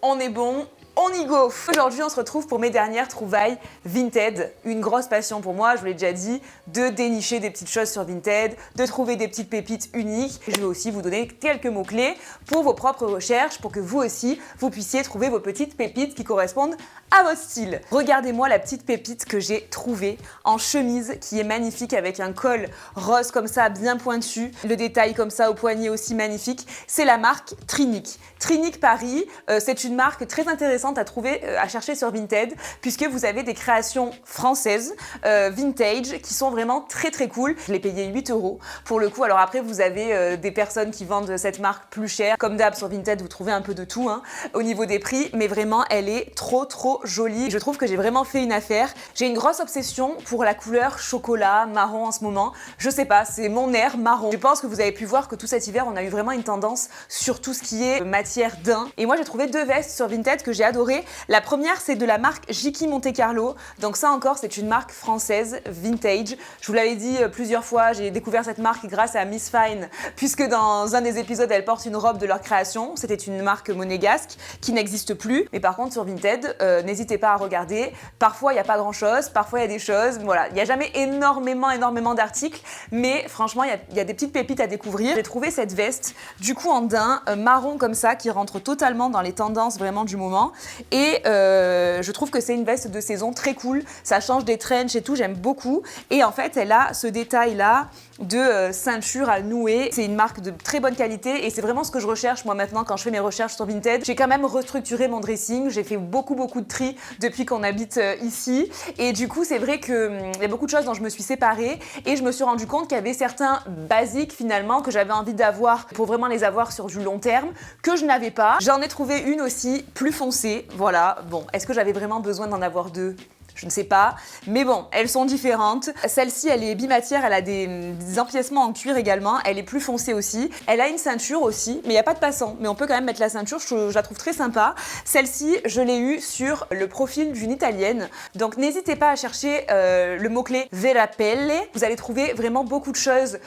on est bon, on y go. Aujourd'hui, on se retrouve pour mes dernières trouvailles Vinted. Une grosse passion pour moi, je vous l'ai déjà dit, de dénicher des petites choses sur Vinted, de trouver des petites pépites uniques. Je vais aussi vous donner quelques mots-clés pour vos propres recherches, pour que vous aussi, vous puissiez trouver vos petites pépites qui correspondent à votre style. Regardez-moi la petite pépite que j'ai trouvée en chemise, qui est magnifique avec un col rose comme ça, bien pointu. Le détail comme ça au poignet aussi magnifique. C'est la marque Trinic. Trinic Paris, c'est une marque très intéressante à trouver, à chercher sur Vinted, puisque vous avez des créations françaises, vintage, qui sont vraiment très très cool. Je l'ai payé 8 € pour le coup. Alors après, vous avez des personnes qui vendent cette marque plus cher. Comme d'hab sur Vinted, vous trouvez un peu de tout au niveau des prix, mais vraiment, elle est trop jolie. Je trouve que j'ai vraiment fait une affaire. J'ai une grosse obsession pour la couleur chocolat, marron en ce moment. Je sais pas, c'est mon air marron. Je pense que vous avez pu voir que tout cet hiver, on a eu vraiment une tendance sur tout ce qui est matière daim. Et moi, j'ai trouvé 2 vestes sur Vinted que j'ai adorées. La première, c'est de la marque Jiki Monte Carlo. Donc ça encore, c'est une marque française, vintage. Je vous l'avais dit plusieurs fois, j'ai découvert cette marque grâce à Miss Fine, puisque dans un des épisodes, elle porte une robe de leur création. C'était une marque monégasque qui n'existe plus. Mais par contre, sur Vinted, n'hésitez pas à regarder. Parfois, il n'y a pas grand-chose. Parfois, il y a des choses. Voilà, il n'y a jamais énormément d'articles. Mais franchement, il y a des petites pépites à découvrir. J'ai trouvé cette veste, du coup en daim, marron comme ça, qui rentre totalement dans les tendances vraiment du moment. Et je trouve que c'est une veste de saison très cool. Ça change des trenches et tout, j'aime beaucoup. Et en fait, elle a ce détail-là de ceinture à nouer. C'est une marque de très bonne qualité et c'est vraiment ce que je recherche moi maintenant quand je fais mes recherches sur Vinted. J'ai quand même restructuré mon dressing, j'ai fait beaucoup de tri depuis qu'on habite ici et du coup c'est vrai qu'il y a beaucoup de choses dont je me suis séparée et je me suis rendu compte qu'il y avait certains basiques finalement que j'avais envie d'avoir pour vraiment les avoir sur du long terme que je n'avais pas. J'en ai trouvé une aussi plus foncée, voilà. Bon, est-ce que j'avais vraiment besoin d'en avoir 2 ? Je ne sais pas, mais bon, elles sont différentes. Celle-ci, elle est bimatière, elle a des empiècements en cuir également, elle est plus foncée aussi. Elle a une ceinture aussi, mais il n'y a pas de passant. Mais on peut quand même mettre la ceinture, je la trouve très sympa. Celle-ci, je l'ai eue sur le profil d'une Italienne. Donc n'hésitez pas à chercher le mot-clé Vera Pelle. Vous allez trouver vraiment beaucoup de choses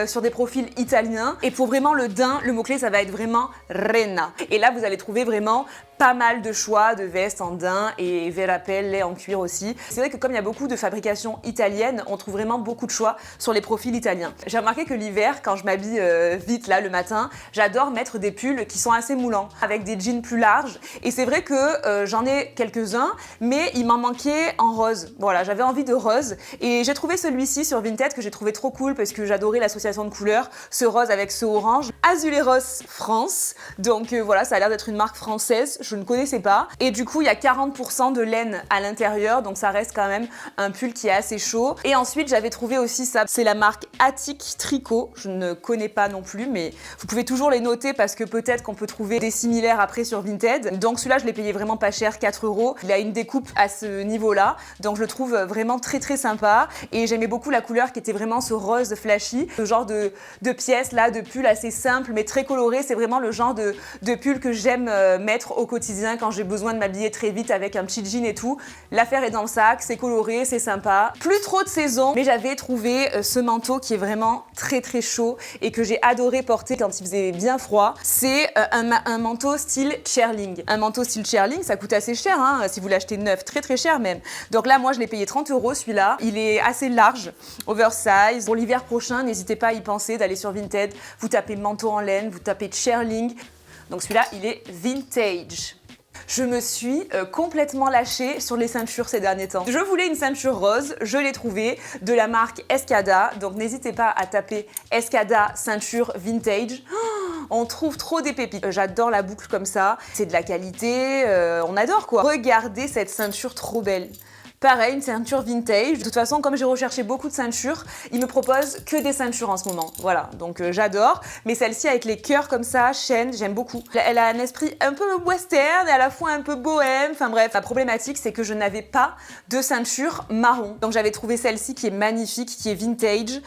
sur des profils italiens. Et pour vraiment le daim, le mot-clé, ça va être vraiment Renna. Et là, vous allez trouver vraiment pas mal de choix de vestes en daim et Vera Pelle en cuir aussi. C'est vrai que comme il y a beaucoup de fabrications italiennes, on trouve vraiment beaucoup de choix sur les profils italiens. J'ai remarqué que l'hiver, quand je m'habille vite là le matin, j'adore mettre des pulls qui sont assez moulants, avec des jeans plus larges. Et c'est vrai que j'en ai quelques-uns, mais il m'en manquait en rose. Voilà, j'avais envie de rose. Et j'ai trouvé celui-ci sur Vinted que j'ai trouvé trop cool parce que j'adorais l'association de couleurs, ce rose avec ce orange. Azuleros France. Donc voilà, ça a l'air d'être une marque française. Je ne connaissais pas. Et du coup, il y a 40% de laine à l'intérieur, donc ça reste quand même un pull qui est assez chaud. Et ensuite, j'avais trouvé aussi ça. C'est la marque Attic Tricot. Je ne connais pas non plus, mais vous pouvez toujours les noter parce que peut-être qu'on peut trouver des similaires après sur Vinted. Donc celui-là, je l'ai payé vraiment pas cher, 4 €. Il a une découpe à ce niveau-là, donc je le trouve vraiment très sympa. Et j'aimais beaucoup la couleur qui était vraiment ce rose flashy, ce genre de pièce là, de pull assez simple mais très coloré. C'est vraiment le genre de pull que j'aime mettre au quotidien quand j'ai besoin de m'habiller très vite avec un petit jean et tout. L'affaire est dans le sac, c'est coloré, c'est sympa. Plus trop de saison, mais j'avais trouvé ce manteau qui est vraiment très chaud et que j'ai adoré porter quand il faisait bien froid. C'est un manteau style Cherling. Un manteau style Cherling, ça coûte assez cher si vous l'achetez neuf, très cher même. Donc là, moi, je l'ai payé 30 € celui-là. Il est assez large, oversize. Pour l'hiver prochain, n'hésitez pas à y penser, d'aller sur Vinted. Vous tapez manteau en laine, vous tapez Cherling. Donc celui-là, il est vintage. Je me suis complètement lâchée sur les ceintures ces derniers temps. Je voulais une ceinture rose, je l'ai trouvée de la marque Escada. Donc n'hésitez pas à taper Escada ceinture vintage. On trouve trop des pépites. J'adore la boucle comme ça. C'est de la qualité, on adore quoi. Regardez cette ceinture trop belle. Pareil, une ceinture vintage. De toute façon, comme j'ai recherché beaucoup de ceintures, ils me proposent que des ceintures en ce moment. Voilà, donc j'adore. Mais celle-ci avec les cœurs comme ça, chaîne, j'aime beaucoup. Elle a un esprit un peu western et à la fois un peu bohème. Enfin bref, la problématique, c'est que je n'avais pas de ceinture marron. Donc j'avais trouvé celle-ci qui est magnifique, qui est vintage.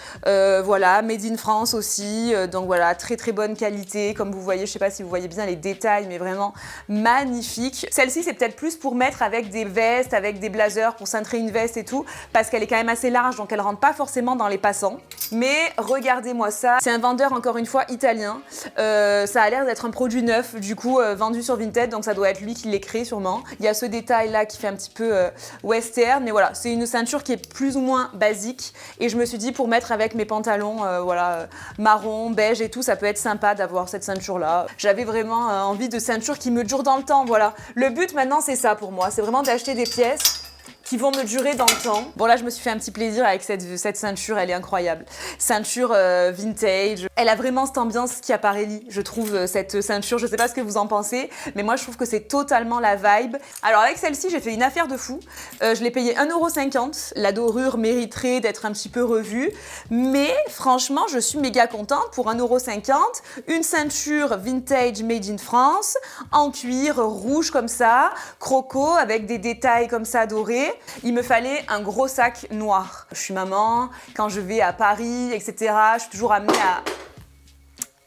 Voilà, made in France aussi. Donc voilà, très bonne qualité. Comme vous voyez, je sais pas si vous voyez bien les détails, mais vraiment magnifique. Celle-ci, c'est peut-être plus pour mettre avec des vestes, avec des blazers, pour pour cintrer une veste et tout, parce qu'elle est quand même assez large, donc elle rentre pas forcément dans les passants. Mais regardez-moi ça, c'est un vendeur encore une fois italien. Ça a l'air d'être un produit neuf, du coup vendu sur Vinted, donc ça doit être lui qui l'ait créé sûrement. Il y a ce détail là qui fait un petit peu western, mais voilà, c'est une ceinture qui est plus ou moins basique. Et je me suis dit pour mettre avec mes pantalons voilà, marron, beige et tout, ça peut être sympa d'avoir cette ceinture là. J'avais vraiment envie de ceinture qui me dure dans le temps, voilà. Le but maintenant c'est ça pour moi, c'est vraiment d'acheter des pièces qui vont me durer dans le temps. Bon là je me suis fait un petit plaisir avec cette ceinture, elle est incroyable. Ceinture vintage, elle a vraiment cette ambiance Schiaparelli, je trouve cette ceinture, je sais pas ce que vous en pensez, mais moi je trouve que c'est totalement la vibe. Alors avec celle-ci j'ai fait une affaire de fou, je l'ai payée 1,50 €, la dorure mériterait d'être un petit peu revue, mais franchement je suis méga contente pour 1,50 €, une ceinture vintage made in France, en cuir rouge comme ça, croco avec des détails comme ça dorés. Il me fallait un gros sac noir. Je suis maman, quand je vais à Paris, etc., je suis toujours amenée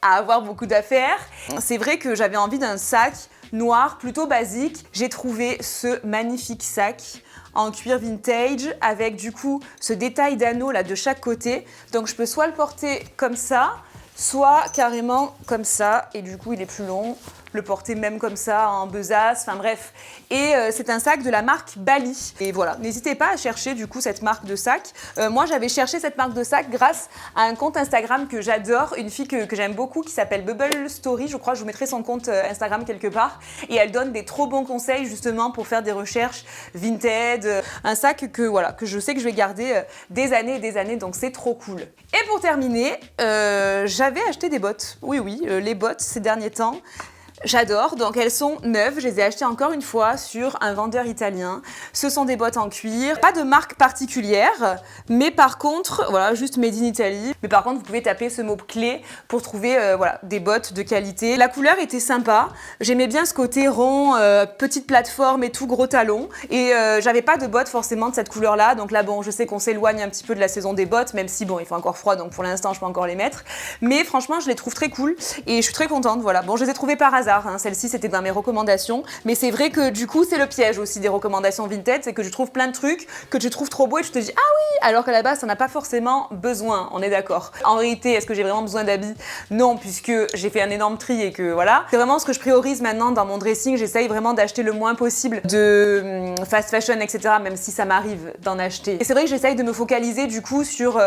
à avoir beaucoup d'affaires. C'est vrai que j'avais envie d'un sac noir plutôt basique. J'ai trouvé ce magnifique sac en cuir vintage avec du coup ce détail d'anneau là de chaque côté. Donc je peux soit le porter comme ça, soit carrément comme ça, et du coup il est plus long, le porter même comme ça en besace, enfin bref. Et c'est un sac de la marque Bali. Et voilà, n'hésitez pas à chercher du coup cette marque de sac. Moi j'avais cherché cette marque de sac grâce à un compte Instagram que j'adore, une fille que j'aime beaucoup qui s'appelle Bubble Story, je crois, je vous mettrai son compte Instagram quelque part. Et elle donne des trop bons conseils justement pour faire des recherches Vinted. Un sac que voilà, que je sais que je vais garder des années et des années, donc c'est trop cool. Et pour terminer, j'avais acheté des bottes. Oui, les bottes ces derniers temps. J'adore, donc elles sont neuves, je les ai achetées encore une fois sur un vendeur italien. Ce sont des bottes en cuir, pas de marque particulière, mais par contre, voilà, juste made in Italy. Mais par contre, vous pouvez taper ce mot-clé pour trouver voilà, des bottes de qualité. La couleur était sympa, j'aimais bien ce côté rond, petite plateforme et tout, gros talon. Et j'avais pas de bottes forcément de cette couleur-là, donc là bon, je sais qu'on s'éloigne un petit peu de la saison des bottes, même si bon, il fait encore froid, donc pour l'instant, je peux encore les mettre. Mais franchement, je les trouve très cool et je suis très contente, voilà. Bon, je les ai trouvées par hasard. Celle-ci c'était dans mes recommandations, mais c'est vrai que du coup c'est le piège aussi des recommandations Vinted, c'est que je trouve plein de trucs que tu trouves trop beaux et je te dis ah oui, alors qu'à la base t'en as pas forcément besoin, on est d'accord. En réalité, est-ce que j'ai vraiment besoin d'habits? Non, puisque j'ai fait un énorme tri et que voilà, c'est vraiment ce que je priorise maintenant dans mon dressing. J'essaye vraiment d'acheter le moins possible de fast fashion, etc., même si ça m'arrive d'en acheter. Et c'est vrai que j'essaye de me focaliser du coup sur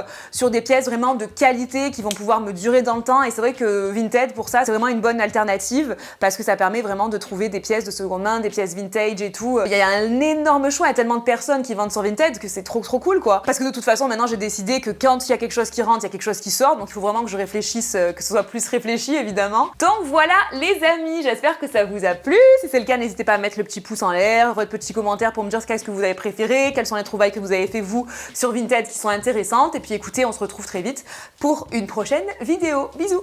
des pièces vraiment de qualité qui vont pouvoir me durer dans le temps, et c'est vrai que Vinted pour ça c'est vraiment une bonne alternative parce que ça permet vraiment de trouver des pièces de seconde main, des pièces vintage et tout. Il y a un énorme choix, il y a tellement de personnes qui vendent sur Vinted que c'est trop cool quoi. Parce que de toute façon maintenant j'ai décidé que quand il y a quelque chose qui rentre, il y a quelque chose qui sort, donc il faut vraiment que je réfléchisse, que ce soit plus réfléchi évidemment. Donc voilà les amis, j'espère que ça vous a plu. Si c'est le cas, n'hésitez pas à mettre le petit pouce en l'air, votre petit commentaire pour me dire qu'est-ce que vous avez préféré, quelles sont les trouvailles que vous avez fait vous sur Vinted qui sont intéressantes. Et puis écoutez, on se retrouve très vite pour une prochaine vidéo. Bisous.